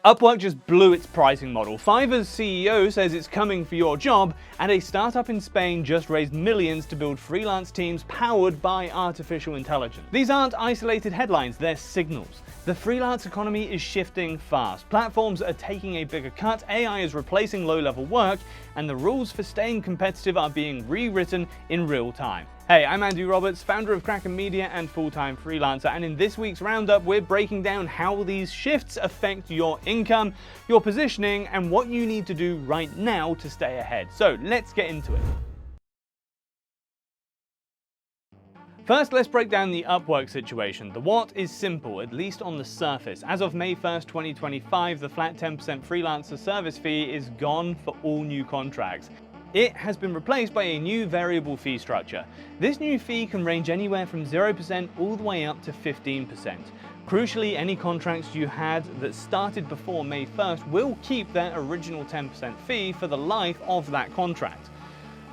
Upwork just blew its pricing model. Fiverr's CEO says it's coming for your job, and a startup in Spain just raised millions to build freelance teams powered by artificial intelligence. These aren't isolated headlines, they're signals. The freelance economy is shifting fast. Platforms are taking a bigger cut, AI is replacing low-level work, and the rules for staying competitive are being rewritten in real time. Hey, I'm Andy Roberts, founder of Kraken Media and full-time freelancer, and in this week's roundup, we're breaking down how these shifts affect your income, your positioning, and what you need to do right now to stay ahead. So let's get into it. First, let's break down the Upwork situation. The what is simple, at least on the surface. As of May 1st, 2025, the flat 10% freelancer service fee is gone for all new contracts. It has been replaced by a new variable fee structure. This new fee can range anywhere from 0% all the way up to 15%. Crucially, any contracts you had that started before May 1st will keep their original 10% fee for the life of that contract.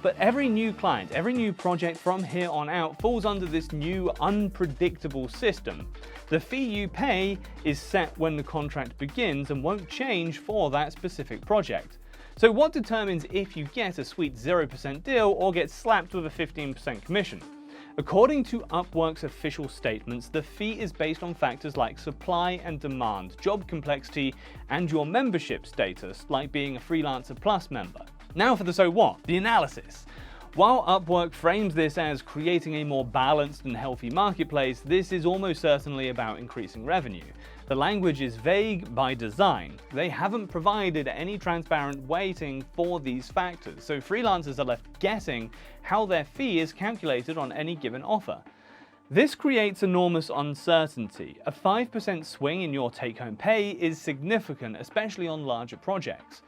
But every new client, every new project from here on out falls under this new unpredictable system. The fee you pay is set when the contract begins and won't change for that specific project. So what determines if you get a sweet 0% deal or get slapped with a 15% commission? According to Upwork's official statements, the fee is based on factors like supply and demand, job complexity, and your membership status, like being a Freelancer Plus member. Now for the so what, the analysis. While Upwork frames this as creating a more balanced and healthy marketplace, this is almost certainly about increasing revenue. The language is vague by design. They haven't provided any transparent weighting for these factors, so freelancers are left guessing how their fee is calculated on any given offer. This creates enormous uncertainty. A 5% swing in your take-home pay is significant, especially on larger projects.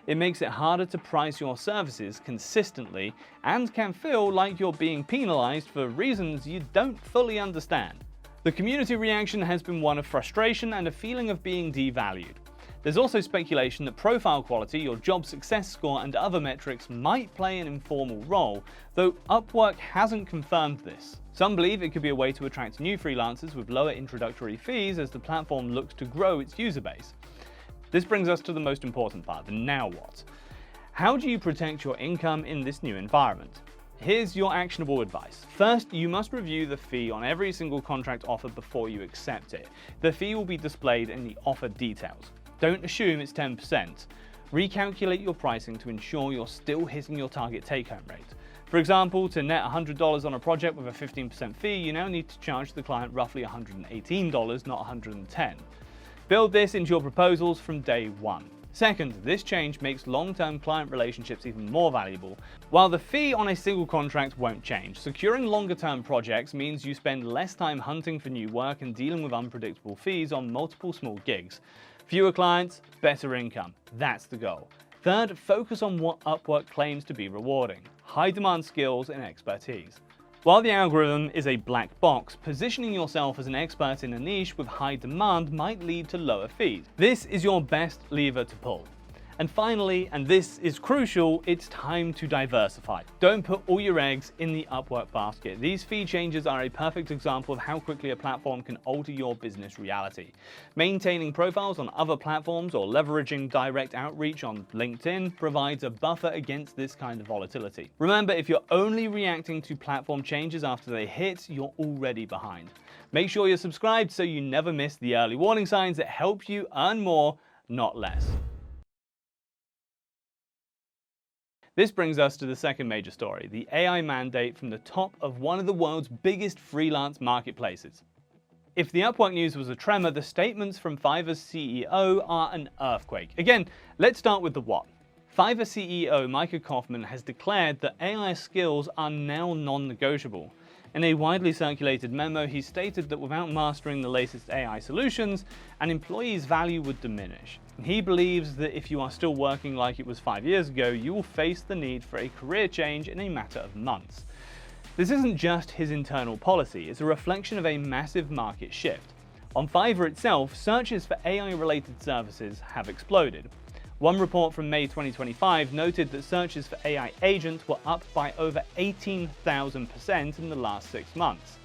It makes it harder to price your services consistently and can feel like you're being penalized for reasons you don't fully understand. The community reaction has been one of frustration and a feeling of being devalued. There's also speculation that profile quality, your job success score, and other metrics might play an informal role, though Upwork hasn't confirmed this. Some believe it could be a way to attract new freelancers with lower introductory fees as the platform looks to grow its user base. This brings us to the most important part, the now what. How do you protect your income in this new environment? Here's your actionable advice. First, you must review the fee on every single contract offer before you accept it. The fee will be displayed in the offer details. Don't assume it's 10%. Recalculate your pricing to ensure you're still hitting your target take-home rate. For example, to net $100 on a project with a 15% fee, you now need to charge the client roughly $118, not $110. Build this into your proposals from day one. Second, this change makes long-term client relationships even more valuable. While the fee on a single contract won't change, securing longer-term projects means you spend less time hunting for new work and dealing with unpredictable fees on multiple small gigs. Fewer clients, better income. That's the goal. Third, focus on what Upwork claims to be rewarding: high-demand skills and expertise. While the algorithm is a black box, positioning yourself as an expert in a niche with high demand might lead to lower fees. This is your best lever to pull. And finally, and this is crucial, it's time to diversify. Don't put all your eggs in the Upwork basket. These fee changes are a perfect example of how quickly a platform can alter your business reality. Maintaining profiles on other platforms or leveraging direct outreach on LinkedIn provides a buffer against this kind of volatility. Remember, if you're only reacting to platform changes after they hit, you're already behind. Make sure you're subscribed so you never miss the early warning signs that help you earn more, not less. This brings us to the second major story, the AI mandate from the top of one of the world's biggest freelance marketplaces. If the Upwork news was a tremor, the statements from Fiverr's CEO are an earthquake. Again, let's start with the what. Fiverr CEO Micah Kaufman has declared that AI skills are now non-negotiable. In a widely circulated memo, he stated that without mastering the latest AI solutions, an employee's value would diminish. He believes that if you are still working like it was 5 years ago, you will face the need for a career change in a matter of months. This isn't just his internal policy, it's a reflection of a massive market shift. On Fiverr itself, searches for AI-related services have exploded. One report from May 2025 noted that searches for AI agents were up by over 18,000% in the last 6 months.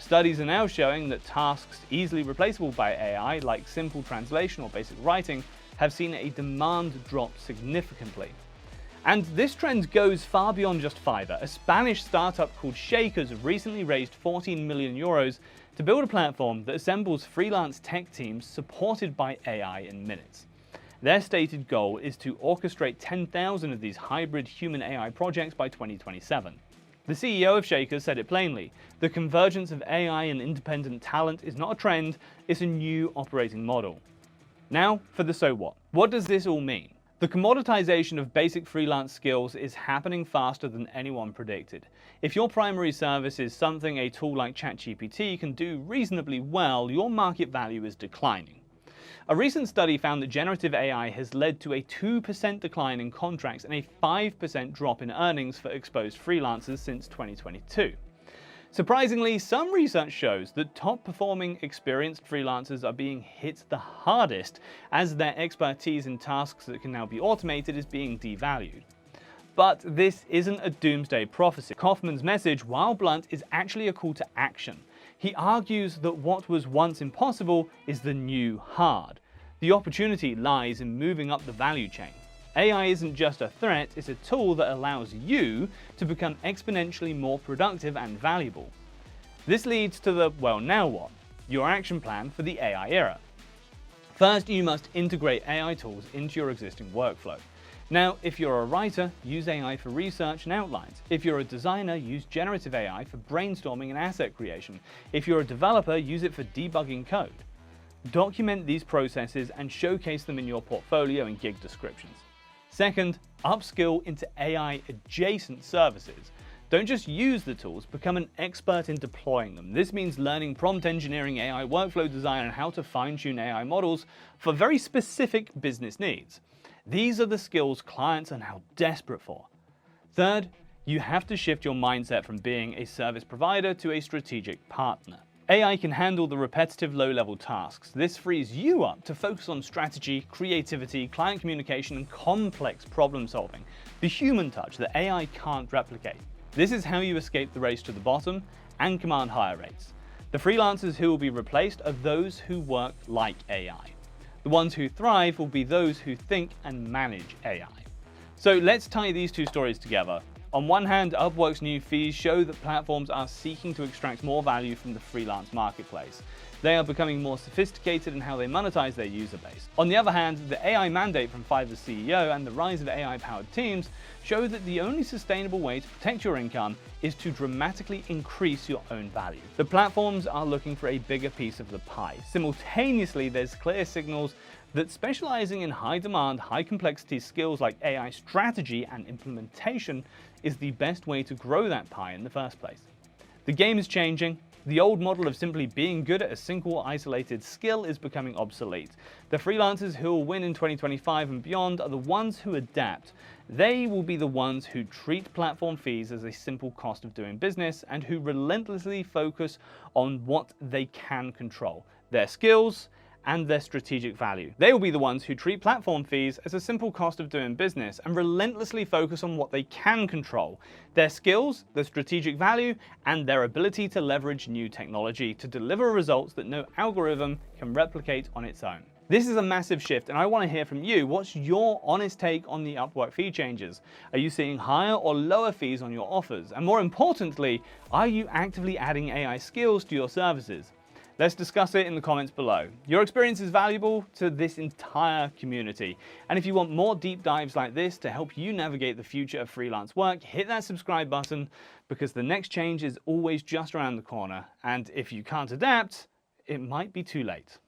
Studies are now showing that tasks easily replaceable by AI, like simple translation or basic writing, have seen a demand drop significantly. And this trend goes far beyond just Fiverr. A Spanish startup called Shakers recently raised 14 million euros to build a platform that assembles freelance tech teams supported by AI in minutes. Their stated goal is to orchestrate 10,000 of these hybrid human-AI projects by 2027. The CEO of Shakers said it plainly: the convergence of AI and independent talent is not a trend, it's a new operating model. Now for the so what. What does this all mean? The commoditization of basic freelance skills is happening faster than anyone predicted. If your primary service is something a tool like ChatGPT can do reasonably well, your market value is declining. A recent study found that generative AI has led to a 2% decline in contracts and a 5% drop in earnings for exposed freelancers since 2022. Surprisingly, some research shows that top-performing experienced freelancers are being hit the hardest as their expertise in tasks that can now be automated is being devalued. But this isn't a doomsday prophecy. Kaufman's message, while blunt, is actually a call to action. He argues that what was once impossible is the new hard. The opportunity lies in moving up the value chain. AI isn't just a threat, it's a tool that allows you to become exponentially more productive and valuable. This leads to the, well, now what? Your action plan for the AI era. First, you must integrate AI tools into your existing workflow. Now, if you're a writer, use AI for research and outlines. If you're a designer, use generative AI for brainstorming and asset creation. If you're a developer, use it for debugging code. Document these processes and showcase them in your portfolio and gig descriptions. Second, upskill into AI-adjacent services. Don't just use the tools, become an expert in deploying them. This means learning prompt engineering, AI workflow design, and how to fine-tune AI models for very specific business needs. These are the skills clients are now desperate for. Third, you have to shift your mindset from being a service provider to a strategic partner. AI can handle the repetitive low-level tasks. This frees you up to focus on strategy, creativity, client communication, and complex problem solving, the human touch that AI can't replicate. This is how you escape the race to the bottom and command higher rates. The freelancers who will be replaced are those who work like AI. The ones who thrive will be those who think and manage AI. So let's tie these two stories together. On one hand, Upwork's new fees show that platforms are seeking to extract more value from the freelance marketplace. They are becoming more sophisticated in how they monetize their user base. On the other hand, the AI mandate from Fiverr CEO and the rise of AI-powered teams show that the only sustainable way to protect your income is to dramatically increase your own value. The platforms are looking for a bigger piece of the pie. Simultaneously, there's clear signals that specializing in high-demand, high-complexity skills like AI strategy and implementation is the best way to grow that pie in the first place. The game is changing. The old model of simply being good at a single isolated skill is becoming obsolete. The freelancers who will win in 2025 and beyond are the ones who adapt. They will be the ones who treat platform fees as a simple cost of doing business and who relentlessly focus on what they can control: their skills and their strategic value. They will be the ones who treat platform fees as a simple cost of doing business and relentlessly focus on what they can control: their skills, their strategic value, and their ability to leverage new technology to deliver results that no algorithm can replicate on its own. This is a massive shift, and I want to hear from you. What's your honest take on the Upwork fee changes? Are you seeing higher or lower fees on your offers? And more importantly, are you actively adding AI skills to your services? Let's discuss it in the comments below. Your experience is valuable to this entire community. And if you want more deep dives like this to help you navigate the future of freelance work, hit that subscribe button, because the next change is always just around the corner. And if you can't adapt, it might be too late.